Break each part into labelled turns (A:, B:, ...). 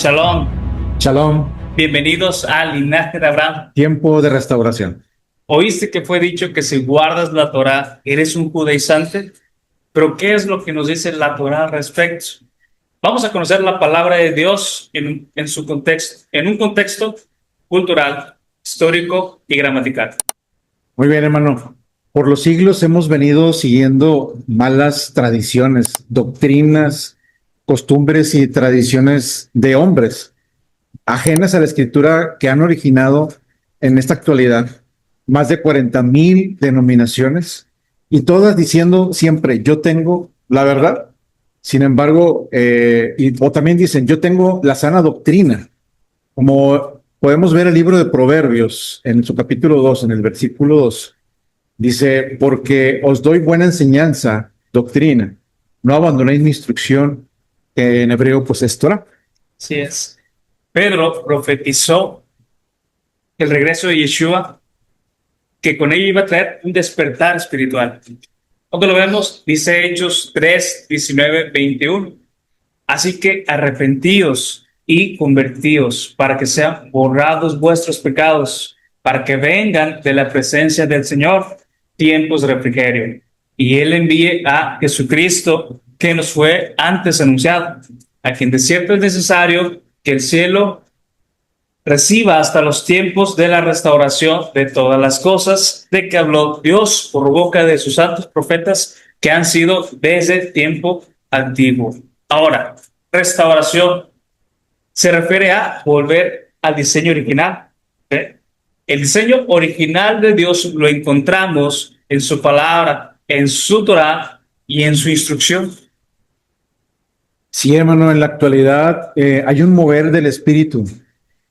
A: Shalom,
B: Shalom,
A: bienvenidos al linaje de Abraham.
B: tiempo de restauración.
A: Oíste que fue dicho que si guardas la Torá, eres un judaizante, pero ¿qué es lo que nos dice la Torá al respecto? Vamos a conocer la palabra de Dios en su contexto, en un contexto cultural, histórico y gramatical.
B: Muy bien, hermano. Por los siglos hemos venido siguiendo malas tradiciones, doctrinas, costumbres y tradiciones de hombres, ajenas a la escritura que han originado en esta actualidad más de 40,000 denominaciones y todas diciendo siempre, yo tengo la verdad. Sin embargo, o también dicen, yo tengo la sana doctrina. Como podemos ver el libro de Proverbios en su capítulo 2, en el versículo 2, dice, porque os doy buena enseñanza, doctrina, no abandonéis mi instrucción, que en hebreo pues es Torah.
A: Así es. Pedro profetizó el regreso de Yeshua, que con ello iba a traer un despertar espiritual. Cuando lo vemos, dice Hechos 3, 19, 21. Así que arrepentíos y convertíos para que sean borrados vuestros pecados, para que vengan de la presencia del Señor tiempos de refrigerio. Y Él envíe a Jesucristo, que nos fue antes anunciado, a quien de cierto es necesario que el cielo reciba hasta los tiempos de la restauración de todas las cosas, de que habló Dios por boca de sus santos profetas que han sido desde tiempo antiguo. Ahora, restauración se refiere a volver al diseño original. ¿Eh? El diseño original de Dios lo encontramos en su palabra, en su Torah y en su instrucción.
B: Sí, hermano, en la actualidad hay un mover del Espíritu,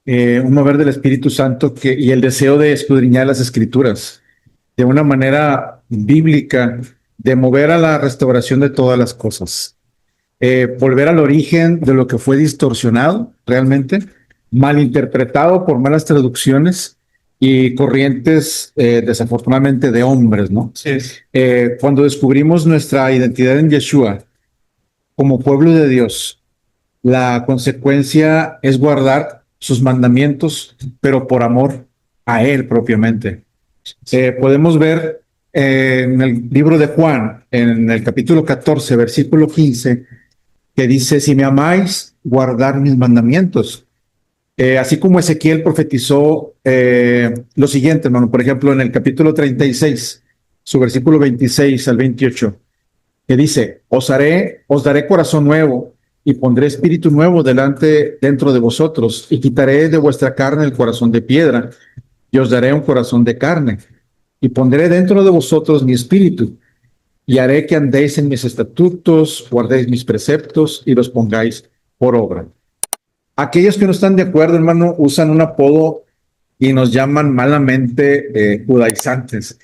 B: un mover del Espíritu Santo y el deseo de escudriñar las Escrituras de una manera bíblica, de mover a la restauración de todas las cosas. Volver al origen de lo que fue distorsionado realmente, malinterpretado por malas traducciones y corrientes desafortunadamente de hombres, ¿no?
A: Sí.
B: Cuando descubrimos nuestra identidad en Yeshua como pueblo de Dios, la consecuencia es guardar sus mandamientos, pero por amor a Él propiamente. Podemos ver en el libro de Juan, en el capítulo 14, versículo 15, que dice, si me amáis, guardar mis mandamientos. Así como Ezequiel profetizó lo siguiente, hermano, por ejemplo, en el capítulo 36, su versículo 26 al 28, que dice, os daré corazón nuevo y pondré espíritu nuevo dentro de vosotros y quitaré de vuestra carne el corazón de piedra y os daré un corazón de carne y pondré dentro de vosotros mi espíritu y haré que andéis en mis estatutos, guardéis mis preceptos y los pongáis por obra. Aquellos que no están de acuerdo, hermano, usan un apodo y nos llaman malamente judaizantes.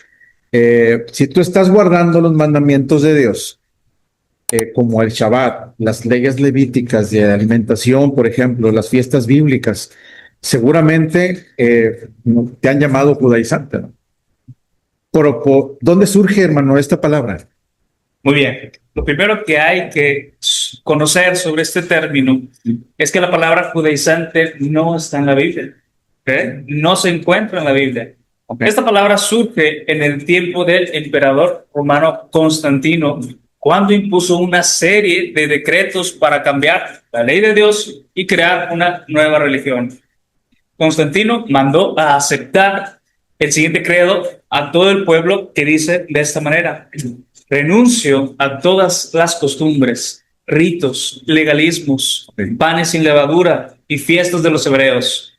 B: Si tú estás guardando los mandamientos de Dios, como el Shabbat, las leyes levíticas de alimentación, por ejemplo, las fiestas bíblicas, seguramente te han llamado judaizante, ¿no? Pero, ¿dónde surge, hermano, esta palabra?
A: Muy bien. Lo primero que hay que conocer sobre este término es que la palabra judaizante no está en la Biblia. ¿Okay? No se encuentra en la Biblia.
B: Okay.
A: Esta palabra surge en el tiempo del emperador romano Constantino, cuando impuso una serie de decretos para cambiar la ley de Dios y crear una nueva religión. Constantino mandó a aceptar el siguiente credo a todo el pueblo, que dice de esta manera: renuncio a todas las costumbres, ritos, legalismos, panes sin levadura y fiestas de los hebreos,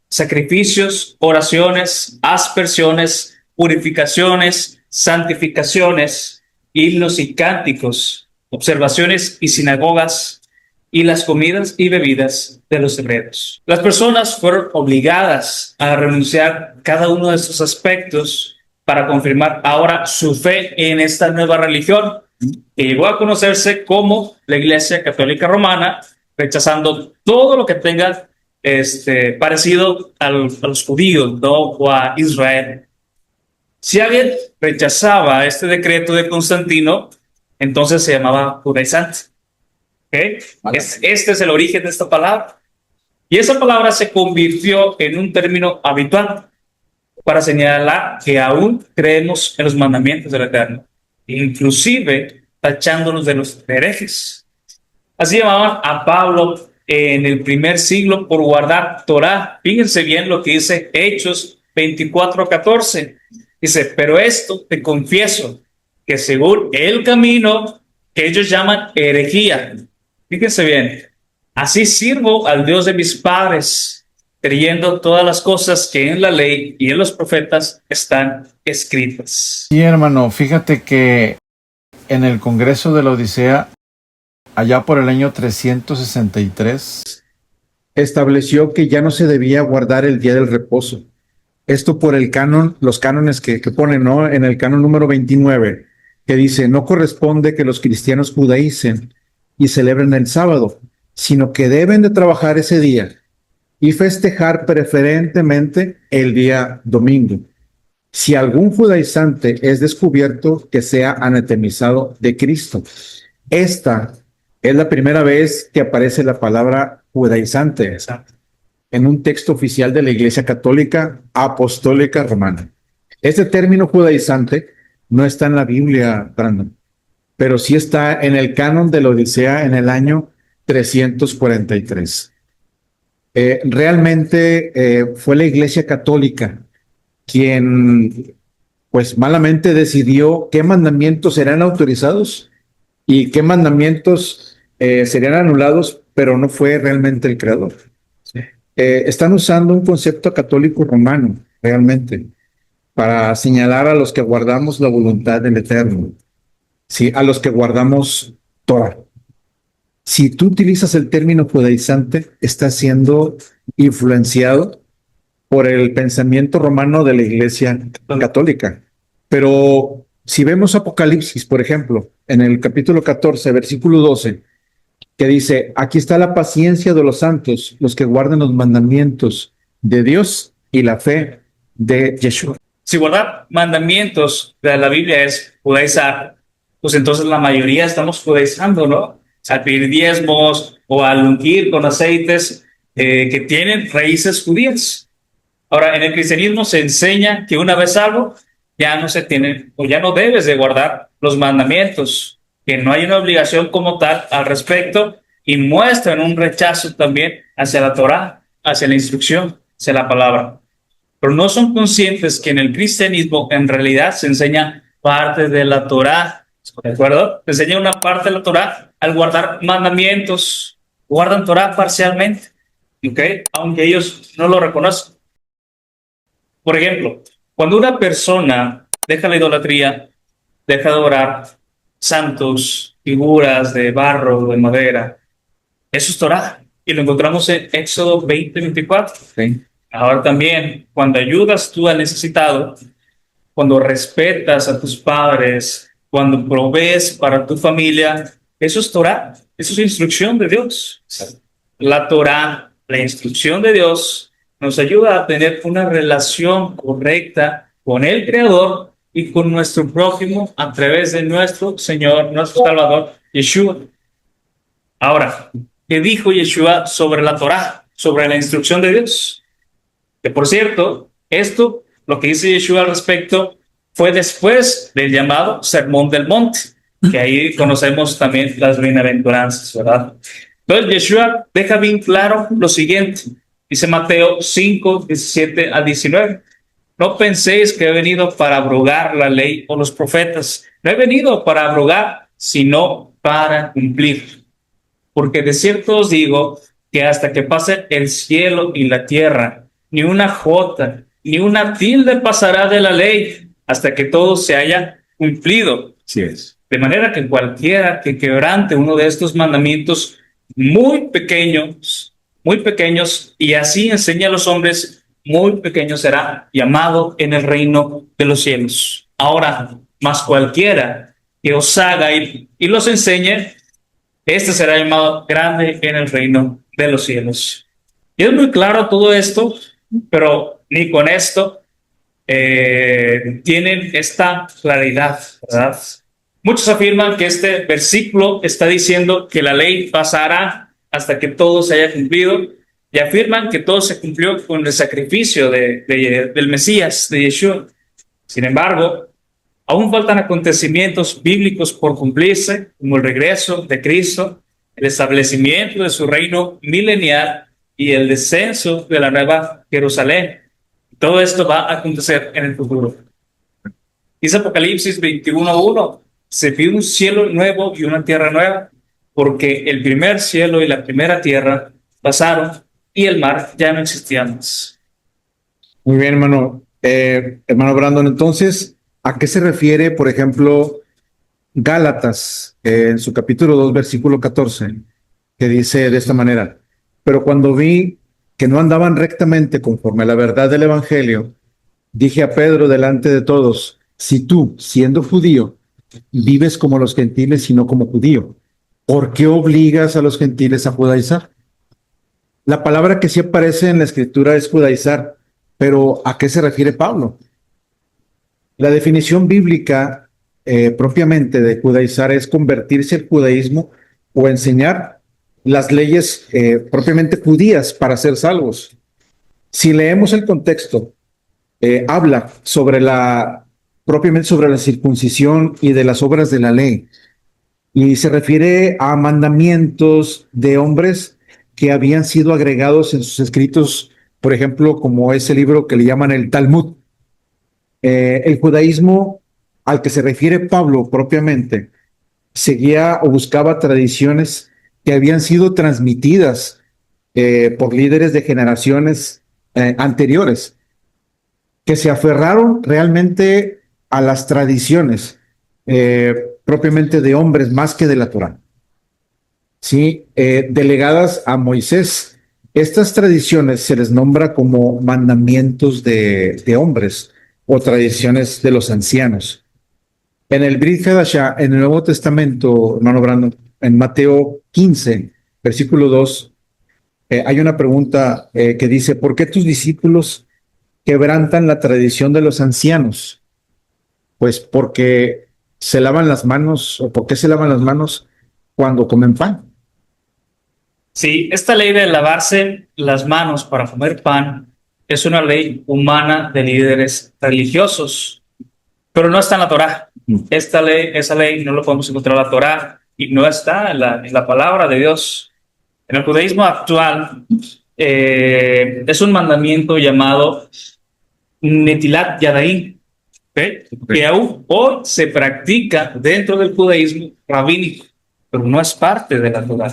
A: sacrificios, oraciones, aspersiones, purificaciones, santificaciones, himnos y cánticos, observaciones y sinagogas, y las comidas y bebidas de los hebreos. Las personas fueron obligadas a renunciar a cada uno de estos aspectos para confirmar ahora su fe en esta nueva religión, que llegó a conocerse como la Iglesia Católica Romana, rechazando todo lo que tenga parecido a los judíos, ¿no? O a Israel. Si alguien rechazaba este decreto de Constantino, entonces se llamaba judaizante. ¿Okay?
B: Vale.
A: Este es el origen de esta palabra. Y esa palabra se convirtió en un término habitual para señalar que aún creemos en los mandamientos del Eterno, inclusive tachándonos de los herejes. Así llamaban a Pablo en el primer siglo por guardar Torah. Fíjense bien lo que dice Hechos 24:14. Dice, pero esto te confieso, que según el camino que ellos llaman herejía, fíjense bien, así sirvo al Dios de mis padres, creyendo todas las cosas que en la ley y en los profetas están escritas.
C: Sí, hermano, fíjate que en el Congreso de la Odisea, allá por el año 363,
B: estableció que ya no se debía guardar el día del reposo. Esto por el canon, los cánones que ponen, ¿no? En el canon número 29, que dice, no corresponde que los cristianos judaicen y celebren el sábado, sino que deben de trabajar ese día y festejar preferentemente el día domingo. Si algún judaizante es descubierto, que sea anatemizado de Cristo. Esta es la primera vez que aparece la palabra judaizante en un texto oficial de la Iglesia Católica Apostólica Romana. Este término judaizante no está en la Biblia, Brandon, pero sí está en el canon de la Odisea en el año 343. Realmente fue la Iglesia Católica quien, pues malamente decidió qué mandamientos serán autorizados y qué mandamientos serían anulados, pero no fue realmente el creador. Están usando un concepto católico romano, realmente, para señalar a los que guardamos la voluntad del Eterno, ¿sí? A los que guardamos Torah. Si tú utilizas el término judaizante, estás siendo influenciado por el pensamiento romano de la Iglesia Católica. Pero si vemos Apocalipsis, por ejemplo, en el capítulo 14, versículo 12, que dice, aquí está la paciencia de los santos, los que guardan los mandamientos de Dios y la fe de Yeshua.
A: Si guardar mandamientos de la Biblia es judaizar, pues entonces la mayoría estamos judaizando, ¿no? Al pedir diezmos o al ungir con aceites que tienen raíces judías. Ahora, en el cristianismo se enseña que una vez salvo, ya no se tienen o ya no debes de guardar los mandamientos, que no hay una obligación como tal al respecto, y muestran un rechazo también hacia la Torá, hacia la instrucción, hacia la palabra. Pero no son conscientes que en el cristianismo en realidad se enseña parte de la Torá, ¿de acuerdo? Se enseña una parte de la Torá al guardar mandamientos, guardan Torá parcialmente, ¿ok? Aunque ellos no lo reconocen. Por ejemplo, cuando una persona deja la idolatría, deja de orar santos, figuras de barro, de madera, eso es Torah. Y lo encontramos en Éxodo 20:24.
B: ¿Sí?
A: Ahora también, cuando ayudas tú al necesitado, cuando respetas a tus padres, cuando provees para tu familia, eso es Torah, eso es instrucción de Dios. La Torah, la instrucción de Dios, nos ayuda a tener una relación correcta con el Creador y con nuestro prójimo a través de nuestro Señor, nuestro Salvador, Yeshua. Ahora, ¿qué dijo Yeshua sobre la Torah, sobre la instrucción de Dios? Que por cierto, esto, lo que dice Yeshua al respecto, fue después del llamado Sermón del Monte, que ahí conocemos también las bienaventuranzas, ¿verdad? Entonces Yeshua deja bien claro lo siguiente, dice Mateo 5:17-19, no penséis que he venido para abrogar la ley o los profetas, no he venido para abrogar, sino para cumplir. Porque de cierto os digo que hasta que pase el cielo y la tierra, ni una jota, ni una tilde pasará de la ley, hasta que todo se haya cumplido.
B: Sí es.
A: De manera que cualquiera que quebrante uno de estos mandamientos muy pequeños, y así enseña a los hombres, muy pequeño será llamado en el reino de los cielos. Ahora, más cualquiera que os haga y los enseñe, este será llamado grande en el reino de los cielos. Y es muy claro todo esto, pero ni con esto tienen esta claridad, ¿verdad? Muchos afirman que este versículo está diciendo que la ley pasará hasta que todo se haya cumplido, y afirman que todo se cumplió con el sacrificio del Mesías, de Yeshua. Sin embargo, aún faltan acontecimientos bíblicos por cumplirse, como el regreso de Cristo, el establecimiento de su reino milenial y el descenso de la nueva Jerusalén. Todo esto va a acontecer en el futuro. Dice Apocalipsis 21:1, se vio un cielo nuevo y una tierra nueva, porque el primer cielo y la primera tierra pasaron y el mar ya no existía más.
B: Muy bien, hermano. Hermano Brandon, entonces, ¿a qué se refiere, por ejemplo, Gálatas, en su capítulo 2, versículo 14, que dice de esta manera: pero cuando vi que no andaban rectamente conforme a la verdad del Evangelio, dije a Pedro delante de todos: si tú, siendo judío, vives como los gentiles y no como judío, ¿por qué obligas a los gentiles a judaizar? La palabra que sí aparece en la escritura es judaizar, pero ¿a qué se refiere Pablo? La definición bíblica propiamente de judaizar es convertirse al judaísmo o enseñar las leyes propiamente judías para ser salvos. Si leemos el contexto, habla sobre propiamente sobre la circuncisión y de las obras de la ley, y se refiere a mandamientos de hombres que habían sido agregados en sus escritos, por ejemplo, como ese libro que le llaman el Talmud. El judaísmo al que se refiere Pablo propiamente seguía o buscaba tradiciones que habían sido transmitidas por líderes de generaciones anteriores, que se aferraron realmente a las tradiciones propiamente de hombres más que de la Torá, ¿sí? Delegadas a Moisés. Estas tradiciones se les nombra como mandamientos de hombres o tradiciones de los ancianos. En el Brit Hadashah, en el Nuevo Testamento, hermano Brandon, en Mateo 15, versículo 2, hay una pregunta que dice: ¿por qué tus discípulos quebrantan la tradición de los ancianos? Pues porque se lavan las manos, o ¿por qué se lavan las manos cuando comen pan?
A: Sí, esta ley de lavarse las manos para comer pan es una ley humana de líderes religiosos, pero no está en la Torá. Esa ley no lo podemos encontrar en la Torá y no está en la palabra de Dios. En el judaísmo actual es un mandamiento llamado Netilat Yadayim, que aún hoy se practica dentro del judaísmo rabínico, pero no es parte de la Torá.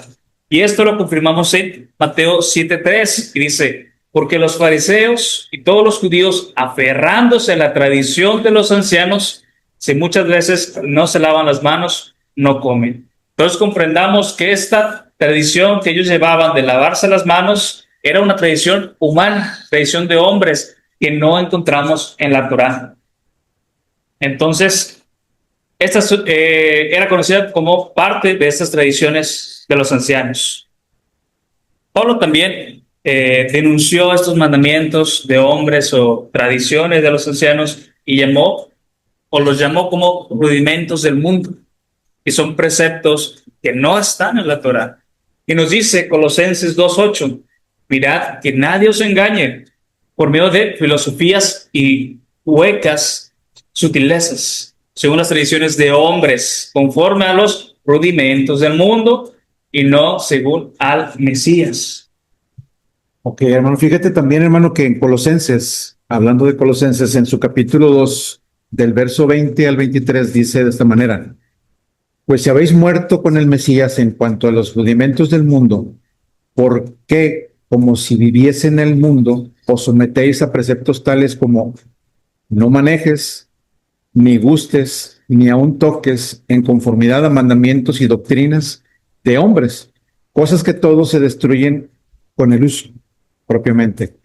A: Y esto lo confirmamos en Mateo 7:3, que dice: porque los fariseos y todos los judíos, aferrándose a la tradición de los ancianos, si muchas veces no se lavan las manos, no comen. Entonces comprendamos que esta tradición que ellos llevaban de lavarse las manos era una tradición humana, tradición de hombres que no encontramos en la Torá. Entonces, esta era conocida como parte de estas tradiciones de los ancianos. Pablo también denunció estos mandamientos de hombres o tradiciones de los ancianos y los llamó como rudimentos del mundo, que son preceptos que no están en la Torá. Y nos dice Colosenses 2:8: mirad que nadie os engañe por medio de filosofías y huecas sutilezas, según las tradiciones de hombres, conforme a los rudimentos del mundo y no según al Mesías.
B: Ok, hermano, fíjate también, hermano, que en Colosenses, hablando de Colosenses, en su capítulo 2, del verso 20 al 23, dice de esta manera: pues si habéis muerto con el Mesías en cuanto a los rudimentos del mundo, ¿por qué, como si viviese en el mundo, os sometéis a preceptos tales como: no manejes, ni gustes, ni aun toques en conformidad a mandamientos y doctrinas de hombres, cosas que todos se destruyen con el uso propiamente?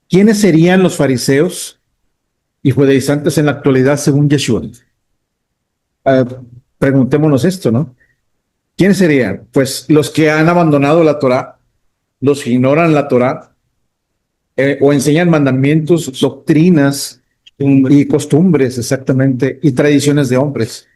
B: ¿Quiénes serían los fariseos y judaizantes en la actualidad según Yeshua? Preguntémonos esto, ¿no? ¿Quiénes serían? Pues los que han abandonado la Torá, los que ignoran la Torá, o enseñan mandamientos, doctrinas y costumbres, exactamente, y tradiciones de hombres.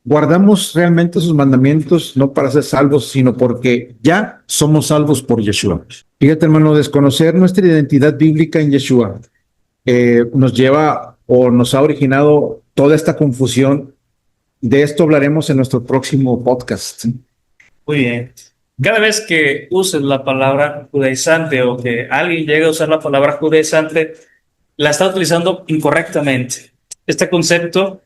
B: guardamos realmente sus mandamientos no para ser salvos, sino porque ya somos salvos por Yeshua. Fíjate, hermano, desconocer nuestra identidad bíblica en Yeshua nos lleva o nos ha originado toda esta confusión. De esto hablaremos en nuestro próximo podcast.
A: Muy bien. Cada vez que uses la palabra judaizante o que alguien llegue a usar la palabra judaizante, la está utilizando incorrectamente. Este concepto,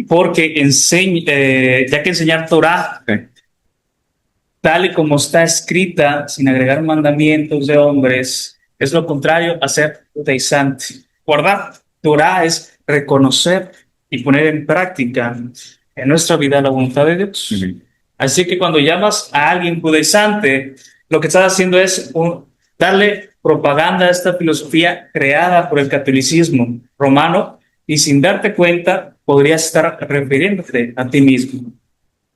A: porque ya que enseñar Torah, tal y como está escrita, sin agregar mandamientos de hombres, es lo contrario a ser judaizante. Guardar Torah es reconocer y poner en práctica en nuestra vida la voluntad de Dios. Así que cuando llamas a alguien judaizante, lo que estás haciendo es darle propaganda a esta filosofía creada por el catolicismo romano, y sin darte cuenta podrías estar refiriéndote a ti mismo.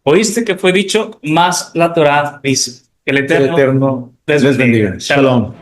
A: Oíste que fue dicho, más la Torá dice. Que el Eterno
B: les bendiga. Shalom.